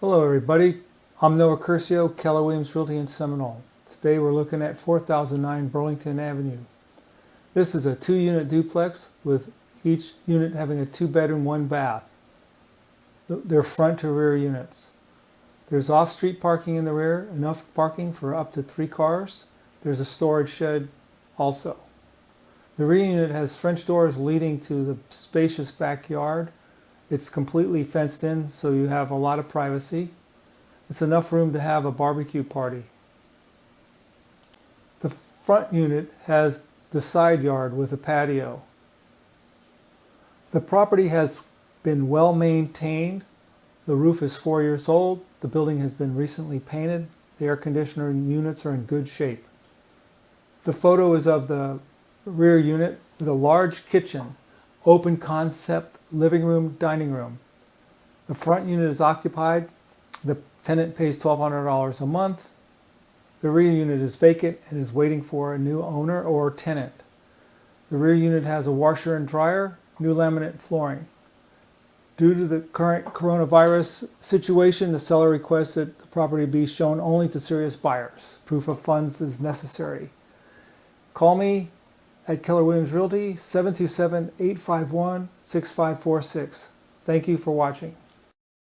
Hello everybody, I'm Noah Curcio, Keller Williams Realty in Seminole. Today we're looking at 4009 Burlington Avenue. This is a 2-unit duplex with each unit having a 2-bedroom, 1-bath. They're front to rear units. There's off-street parking in the rear, enough parking for up to 3 cars. There's a storage shed also. The rear unit has French doors leading to the spacious backyard. It's completely fenced in, so you have a lot of privacy. It's enough room to have a barbecue party. The front unit has the side yard with a patio. The property has been well maintained. The roof is 4 years old. The building has been recently painted. The air conditioner units are in good shape. The photo is of the rear unit with a large kitchen, open concept living room, dining room. The front unit is occupied. The tenant pays $1,200 a month. The rear unit is vacant and is waiting for a new owner or tenant. The rear unit has a washer and dryer, new laminate flooring. Due to the current coronavirus situation, the seller requests that the property be shown only to serious buyers. Proof of funds is necessary. Call me at Keller Williams Realty, 727-851-6546. Thank you for watching.